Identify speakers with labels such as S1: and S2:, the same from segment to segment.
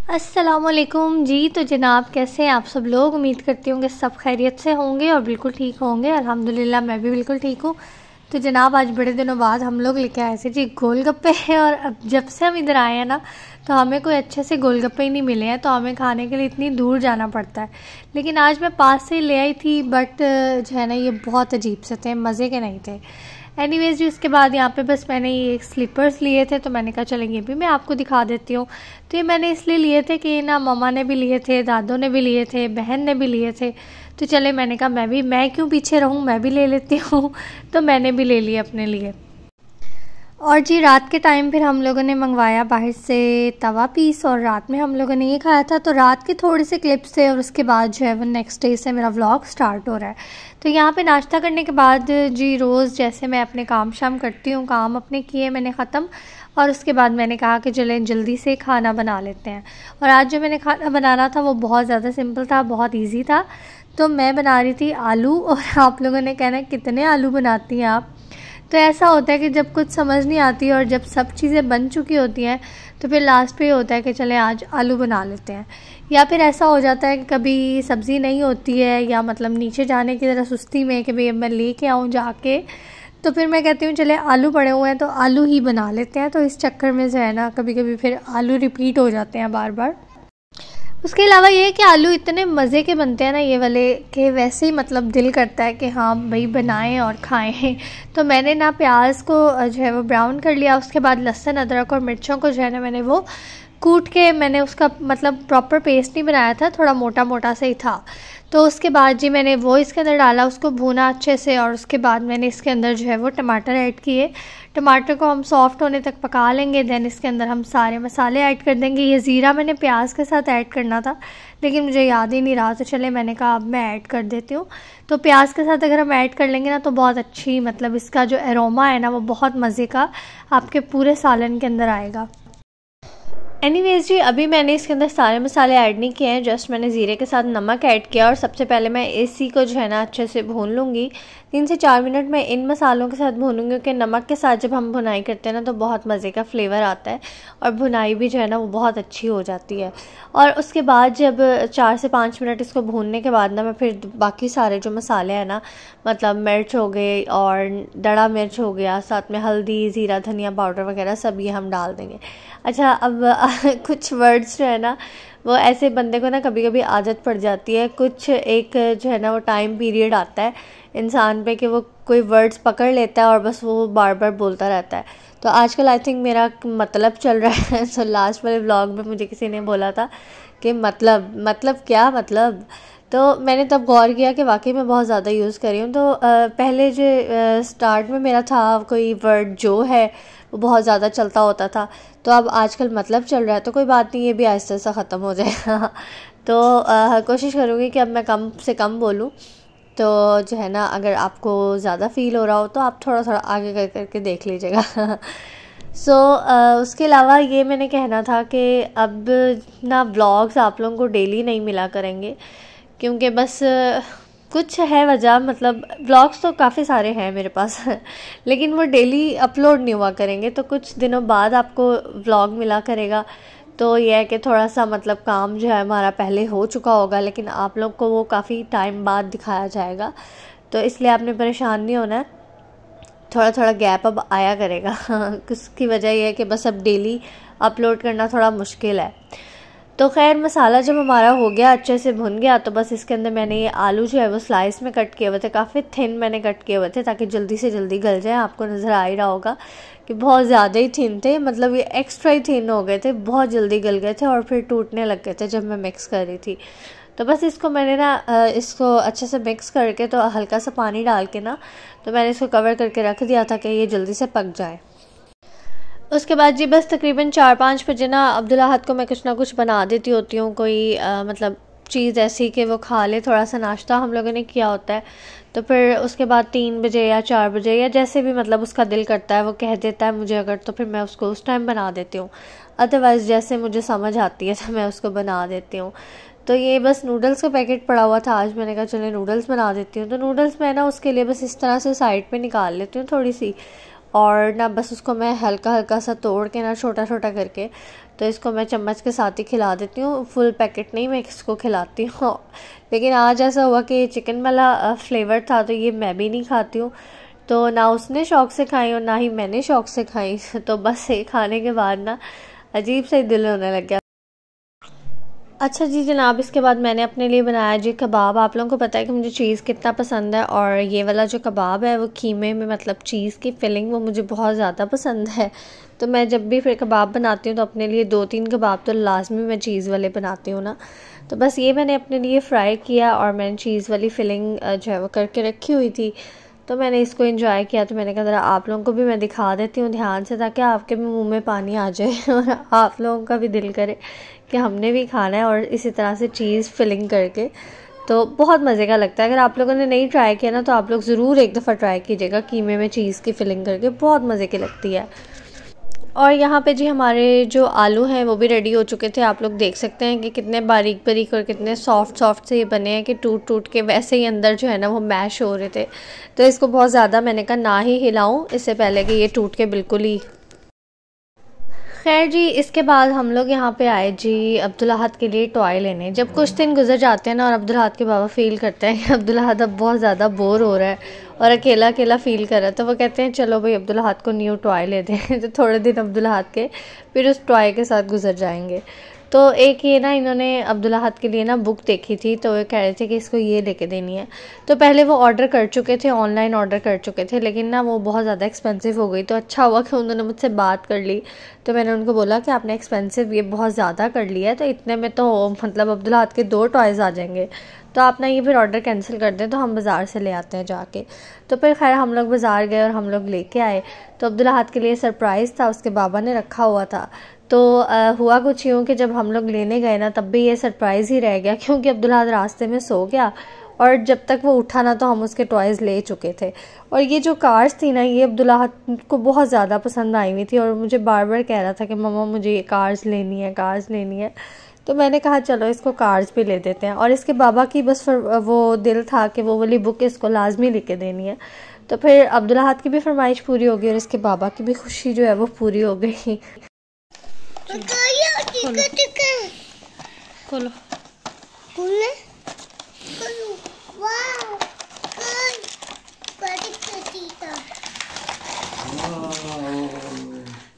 S1: अस्सलामुअलैकुम जी। तो जनाब कैसे हैं आप सब लोग। उम्मीद करती हूँ कि सब खैरियत से होंगे और बिल्कुल ठीक होंगे। अल्हम्दुलिल्लाह मैं भी बिल्कुल ठीक हूँ। तो जनाब आज बड़े दिनों बाद हम लोग लेके आए थे जी गोलगप्पे हैं, और अब जब से हम इधर आए हैं ना तो हमें कोई अच्छे से गोलगप्पे ही नहीं मिले हैं, तो हमें खाने के लिए इतनी दूर जाना पड़ता है। लेकिन आज मैं पास से ही ले आई थी, बट जो है ना ये बहुत अजीब से थे, मज़े के नहीं थे। एनीवेज जी, उसके बाद यहाँ पे बस मैंने ये स्लीपर्स लिए थे, तो मैंने कहा चलेंगे ये भी मैं आपको दिखा देती हूँ। तो ये मैंने इसलिए लिए थे कि ना मम्मा ने भी लिए थे, दादों ने भी लिए थे, बहन ने भी लिए थे। तो चले मैंने कहा मैं क्यों पीछे रहूँ, मैं भी ले लेती हूँ। तो मैंने भी ले लिए अपने लिए। और जी रात के टाइम फिर हम लोगों ने मंगवाया बाहर से तवा पीस, और रात में हम लोगों ने ये खाया था। तो रात के थोड़े से क्लिप्स थे, और उसके बाद जो है वो नेक्स्ट डे से मेरा व्लॉग स्टार्ट हो रहा है। तो यहाँ पे नाश्ता करने के बाद जी रोज़ जैसे मैं अपने काम शाम करती हूँ, काम अपने किए मैंने ख़त्म, और उसके बाद मैंने कहा कि चलें जल्दी से खाना बना लेते हैं। और आज जो मैंने खाना बनाना था वो बहुत ज़्यादा सिंपल था, बहुत ईजी था। तो मैं बना रही थी आलू, और आप लोगों ने कहना है कितने आलू बनाती हैं आप। तो ऐसा होता है कि जब कुछ समझ नहीं आती और जब सब चीज़ें बन चुकी होती हैं तो फिर लास्ट पे होता है कि चलें आज आलू बना लेते हैं। या फिर ऐसा हो जाता है कि कभी सब्ज़ी नहीं होती है, या मतलब नीचे जाने की ज़रा सुस्ती में कि भाई अब मैं लेके आऊँ जाके, तो फिर मैं कहती हूँ चले आलू पड़े हुए हैं तो आलू ही बना लेते हैं। तो इस चक्कर में जो है ना कभी कभी फिर आलू रिपीट हो जाते हैं बार बार। उसके अलावा ये है कि आलू इतने मज़े के बनते हैं ना ये वाले, कि वैसे ही मतलब दिल करता है कि हाँ भाई बनाएं और खाएं। तो मैंने ना प्याज को जो है वो ब्राउन कर लिया, उसके बाद लहसुन अदरक और मिर्चों को जो है ना मैंने वो कूट के, मैंने उसका मतलब प्रॉपर पेस्ट नहीं बनाया था, थोड़ा मोटा मोटा सा ही था। तो उसके बाद जी मैंने वो इसके अंदर डाला, उसको भूना अच्छे से, और उसके बाद मैंने इसके अंदर जो है वो टमाटर ऐड किए। टमाटर को हम सॉफ्ट होने तक पका लेंगे, देन इसके अंदर हम सारे मसाले ऐड कर देंगे। ये ज़ीरा मैंने प्याज के साथ ऐड करना था, लेकिन मुझे याद ही नहीं रहा, तो चले मैंने कहा अब मैं ऐड कर देती हूँ। तो प्याज के साथ अगर हम ऐड कर लेंगे ना तो बहुत अच्छी, मतलब इसका जो एरोमा है ना वो बहुत मज़े का आपके पूरे सालन के अंदर आएगा। एनीवेज जी, अभी मैंने इसके अंदर सारे मसाले ऐड नहीं किए हैं, जस्ट मैंने ज़ीरे के साथ नमक ऐड किया। और सबसे पहले मैं इसी को जो है ना अच्छे से भून लूँगी। 3 से 4 मिनट मैं इन मसालों के साथ भूनूंगी, क्योंकि नमक के साथ जब हम भुनाई करते हैं ना तो बहुत मज़े का फ्लेवर आता है, और भुनाई भी जो है ना वो बहुत अच्छी हो जाती है। और उसके बाद जब 4 से 5 मिनट इसको भूनने के बाद ना मैं फिर बाकी सारे जो मसाले हैं ना, मतलब मिर्च हो गए और दड़ा मिर्च हो गया, साथ में हल्दी, ज़ीरा, धनिया पाउडर वगैरह सब ये हम डाल देंगे। अच्छा, अब कुछ वर्ड्स जो है ना वो ऐसे बंदे को ना कभी कभी आदत पड़ जाती है, कुछ एक जो है ना वो टाइम पीरियड आता है इंसान पे कि वो कोई वर्ड्स पकड़ लेता है और बस वो बार बार बोलता रहता है। तो आजकल आई थिंक मेरा मतलब चल रहा है। सो लास्ट वाले व्लॉग में मुझे किसी ने बोला था कि मतलब क्या मतलब, तो मैंने तब गौर किया कि वाकई मैं बहुत ज़्यादा यूज़ कर रही हूँ। तो पहले जो स्टार्ट में मेरा था कोई वर्ड जो है वो बहुत ज़्यादा चलता होता था, तो अब आजकल मतलब चल रहा है। तो कोई बात नहीं, ये भी आहिस्ता आहिस्ता ख़त्म हो जाएगा। तो कोशिश करूँगी कि अब मैं कम से कम बोलूँ। तो जो है ना अगर आपको ज़्यादा फ़ील हो रहा हो तो आप थोड़ा थोड़ा आगे कर करके देख लीजिएगा। उसके अलावा ये मैंने कहना था कि अब ना व्लॉग्स आप लोगों को डेली नहीं मिला करेंगे, क्योंकि बस कुछ है वजह, मतलब व्लॉग्स तो काफ़ी सारे हैं मेरे पास लेकिन वो डेली अपलोड नहीं हुआ करेंगे। तो कुछ दिनों बाद आपको व्लॉग मिला करेगा। तो यह है कि थोड़ा सा मतलब काम जो है हमारा पहले हो चुका होगा, लेकिन आप लोग को वो काफ़ी टाइम बाद दिखाया जाएगा। तो इसलिए आपने परेशान नहीं होना है, थोड़ा थोड़ा गैप अब आया करेगा। उसकी वजह यह है कि बस अब डेली अपलोड करना थोड़ा मुश्किल है। तो खैर मसाला जब हमारा हो गया, अच्छे से भुन गया, तो बस इसके अंदर मैंने ये आलू जो है वो स्लाइस में कट किए हुए थे, काफ़ी थिन मैंने कट किए हुए थे ताकि जल्दी से जल्दी गल जाए। आपको नज़र आ ही रहा होगा कि बहुत ज़्यादा ही थिन थे, मतलब ये एक्स्ट्रा ही थिन हो गए थे, बहुत जल्दी गल गए थे और फिर टूटने लग गए थे जब मैं मिक्स कर रही थी। तो बस इसको मैंने ना इसको अच्छे से मिक्स करके, तो हल्का सा पानी डाल के ना, तो मैंने इसको कवर करके रख दिया था कि ये जल्दी से पक जाए। उसके बाद जी बस तकरीबन 4-5 बजे ना अब्दुल्ला हद को मैं कुछ ना कुछ बना देती होती हूँ, कोई मतलब चीज़ ऐसी कि वो खा ले, थोड़ा सा नाश्ता हम लोगों ने किया होता है। तो फिर उसके बाद 3 बजे या 4 बजे या जैसे भी मतलब उसका दिल करता है वो कह देता है मुझे अगर, तो फिर मैं उसको उस टाइम बना देती हूँ। अदरवाइज़ जैसे मुझे समझ आती है तो मैं उसको बना देती हूँ। तो ये बस नूडल्स का पैकेट पड़ा हुआ था, आज मैंने कहा चले नूडल्स बना देती हूँ। तो नूडल्स मैं ना उसके लिए बस इस तरह से साइड पे निकाल लेती हूँ थोड़ी सी, और ना बस उसको मैं हल्का हल्का सा तोड़ के ना छोटा छोटा करके तो इसको मैं चम्मच के साथ ही खिला देती हूँ। फुल पैकेट नहीं मैं इसको खिलाती हूँ। लेकिन आज ऐसा हुआ कि चिकन वाला फ्लेवर था तो ये मैं भी नहीं खाती हूँ, तो ना उसने शौक़ से खाई और ना ही मैंने शौक़ से खाई। तो बस ये खाने के बाद ना अजीब सा ही दिल होने लग गया। अच्छा जी जनाब, इसके बाद मैंने अपने लिए बनाया जी कबाब। आप लोगों को पता है कि मुझे चीज़ कितना पसंद है और ये वाला जो कबाब है वो कीमे में मतलब चीज़ की फिलिंग वो मुझे बहुत ज़्यादा पसंद है। तो मैं जब भी फिर कबाब बनाती हूँ तो अपने लिए 2-3 कबाब तो लाजमी मैं चीज़ वाले बनाती हूँ ना। तो बस ये मैंने अपने लिए फ्राई किया और मैंने चीज़ वाली फिलिंग जो है वो करके रखी हुई थी। तो मैंने इसको एंजॉय किया। तो मैंने कहा ज़रा आप लोगों को भी मैं दिखा देती हूँ ध्यान से, ताकि आपके भी मुंह में पानी आ जाए और आप लोगों का भी दिल करे कि हमने भी खाना है। और इसी तरह से चीज़ फिलिंग करके तो बहुत मज़े का लगता है। अगर आप लोगों ने नहीं ट्राई किया ना तो आप लोग ज़रूर एक दफ़ा ट्राई कीजिएगा। कीमे में चीज़ की फिलिंग करके बहुत मज़े की लगती है। और यहाँ पे जी हमारे जो आलू हैं वो भी रेडी हो चुके थे। आप लोग देख सकते हैं कि कितने बारीक बारीक और कितने सॉफ्ट से ये बने हैं कि टूट टूट के वैसे ही अंदर जो है ना वो मैश हो रहे थे। तो इसको बहुत ज़्यादा मैंने कहा ना ही हिलाऊं इससे पहले कि ये टूट के बिल्कुल ही। खैर जी इसके बाद हम लोग यहाँ पे आए जी अब्दुल अहद के लिए टॉय लेने। जब कुछ दिन गुजर जाते हैं ना और अब्दुल अहद के बाबा फील करते हैं कि अब्दुल अहद अब बहुत ज़्यादा बोर हो रहा है और अकेला अकेला फ़ील कर रहा है, तो वो कहते हैं चलो भाई अब्दुल अहद को न्यू टॉय ले दें। तो थोड़े दिन अब्दुल अहद के फिर उस टॉय के साथ गुजर जाएंगे। तो एक ये ना इन्होंने अब्दुल अहद के लिए ना बुक देखी थी, तो वो कह रहे थे कि इसको ये लेके देनी है। तो पहले वो ऑर्डर कर चुके थे, ऑनलाइन ऑर्डर कर चुके थे, लेकिन ना वो बहुत ज़्यादा एक्सपेंसिव हो गई। तो अच्छा हुआ कि उन्होंने मुझसे बात कर ली। तो मैंने उनको बोला कि आपने एक्सपेंसिव ये बहुत ज़्यादा कर लिया है, तो इतने में तो मतलब अब्दुल अहद के 2 टॉयज़ आ जाएंगे, तो आप ना ये फिर ऑर्डर कैंसिल कर दें तो हम बाज़ार से ले आते हैं जाके। तो फिर खैर हम लोग बाज़ार गए और हम लोग लेके आए। तो अब्दुल अहद के लिए सरप्राइज़ था, उसके बाबा ने रखा हुआ था। तो हुआ कुछ यूँ कि जब हम लोग लेने गए ना तब भी ये सरप्राइज़ ही रह गया, क्योंकि अब्दुल अहद रास्ते में सो गया और जब तक वो उठा ना तो हम उसके टॉयज़ ले चुके थे। और ये जो कार्स थी ना ये अब्दुल अहद को बहुत ज़्यादा पसंद आई हुई थी और मुझे बार बार कह रहा था कि मम्मा मुझे ये कार्स लेनी है, कार्स लेनी है। तो मैंने कहा चलो इसको कार्स भी ले देते हैं। और इसके बाबा की बस वो दिल था कि वो वाली बुक इसको लाजमी लिख के देनी है। तो फिर अब्दुल अहद की भी फरमाइश पूरी हो गई और इसके बाबा की भी खुशी जो है वो पूरी हो गई। खोलो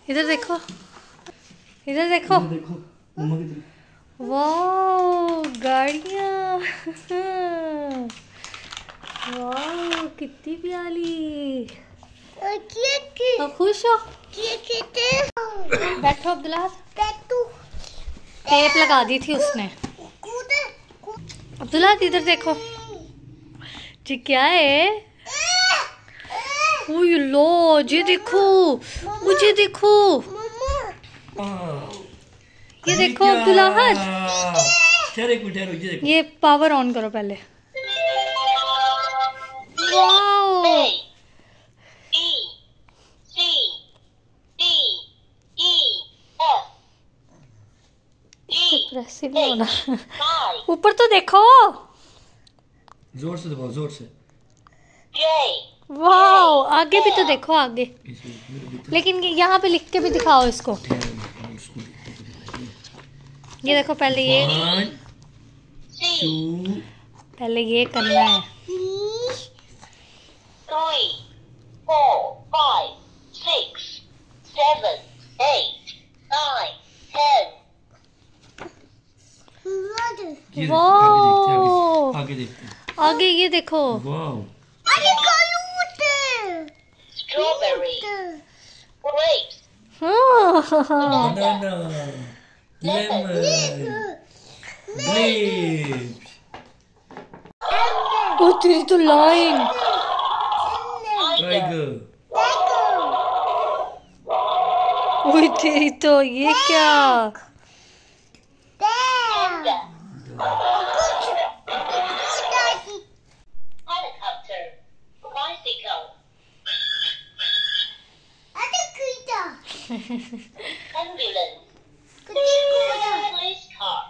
S1: इधर देखो, इधर देखो, वाह गाड़ियाँ, वाह कितनी प्यारी। खुश हो? बैठो अब्दुल अहद, टेप लगा दी थी उसने। अब्दुल अहद इधर देखो जी, क्या है? ओह लो जी, देखो मुझे देखो, ये देखो अब्दुल अहद, ये पावर ऑन करो पहले। वाओ प्रेसिव होना, ऊपर तो देखो,
S2: जोर से दबाओ, जोर से।
S1: वाओ आगे भी तो देखो, आगे लेकिन यहाँ पे लिख के भी दिखाओ इसको। ये देखो पहले ये, पहले ये करना है।
S3: 3, 4, 5, 6, 7, 8, 9, 10।
S1: वाओ
S2: आगे देखते,
S1: आगे ये देखो।
S2: Wow
S3: Strawberry, grapes,
S2: banana, lemon, grapes,
S1: ओ तेरी तो लाइन,
S2: tiger,
S1: ओए तेरी तो ये क्या,
S3: panda, helicopter, bicycle, ambulance, police car.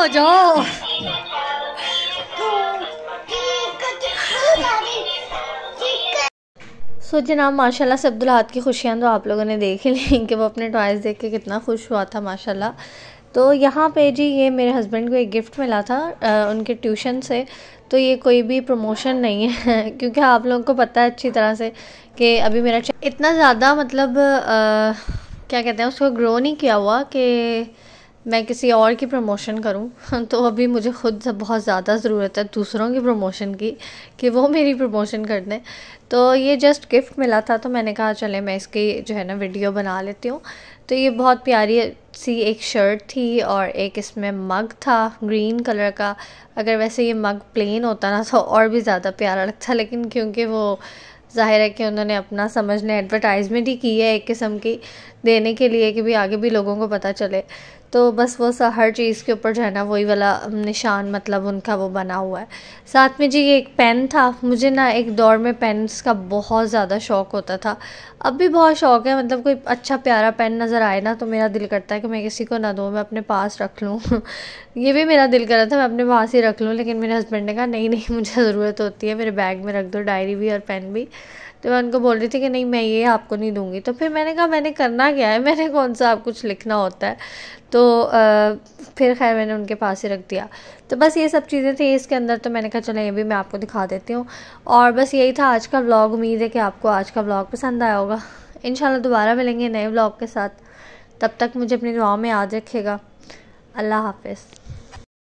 S1: हो जाओ। सो जनाब माशाल्लाह से अब्दुल हाथ की खुशियाँ तो आप लोगों ने देख ही ली कि वो अपने टॉयज़ देख के कितना खुश हुआ था माशाल्लाह। तो यहाँ पे जी ये मेरे हस्बैंड को एक गिफ्ट मिला था उनके ट्यूशन से। तो ये कोई भी प्रमोशन नहीं है क्योंकि आप लोगों को पता है अच्छी तरह से कि अभी मेरा इतना ज़्यादा मतलब क्या कहते हैं उसको ग्रो नहीं किया हुआ कि मैं किसी और की प्रमोशन करूं। तो अभी मुझे खुद से बहुत ज़्यादा ज़रूरत है दूसरों की प्रमोशन की कि वो मेरी प्रमोशन कर दें। तो ये जस्ट गिफ्ट मिला था तो मैंने कहा चले मैं इसकी जो है ना वीडियो बना लेती हूँ। तो ये बहुत प्यारी सी एक शर्ट थी और एक इसमें मग था ग्रीन कलर का। अगर वैसे ये मग प्लेन होता ना तो और भी ज़्यादा प्यारा लगता, लेकिन क्योंकि वो ज़ाहिर है कि उन्होंने अपना समझने एडवर्टाइजमेंट ही की है एक किस्म की देने के लिए कि भी आगे भी लोगों को पता चले। तो बस वो हर चीज़ के ऊपर जो है ना वही वाला निशान मतलब उनका वो बना हुआ है। साथ में जी ये एक पेन था। मुझे ना एक दौर में पेन्स का बहुत ज़्यादा शौक़ होता था, अब भी बहुत शौक़ है। मतलब कोई अच्छा प्यारा पेन नज़र आए ना तो मेरा दिल करता है कि मैं किसी को ना दूँ, मैं अपने पास रख लूँ। ये भी मेरा दिल कर रहा था मैं अपने पास ही रख लूँ, लेकिन मेरे हस्बैंड ने कहा नहीं नहीं मुझे ज़रूरत होती है, मेरे बैग में रख दो डायरी भी और पेन भी। तो मैं उनको बोल रही थी कि नहीं मैं ये आपको नहीं दूंगी। तो फिर मैंने कहा मैंने करना क्या है, मैंने कौन सा आप कुछ लिखना होता है। तो फिर खैर मैंने उनके पास ही रख दिया। तो बस ये सब चीज़ें थी इसके अंदर, तो मैंने कहा चलो ये भी मैं आपको दिखा देती हूँ। और बस यही था आज का व्लॉग। उम्मीद है कि आपको आज का व्लॉग पसंद आया होगा। इंशाल्लाह दोबारा मिलेंगे नए व्लॉग के साथ। तब तक मुझे अपनी दुआ में याद रखिएगा। अल्लाह हाफ़िज़।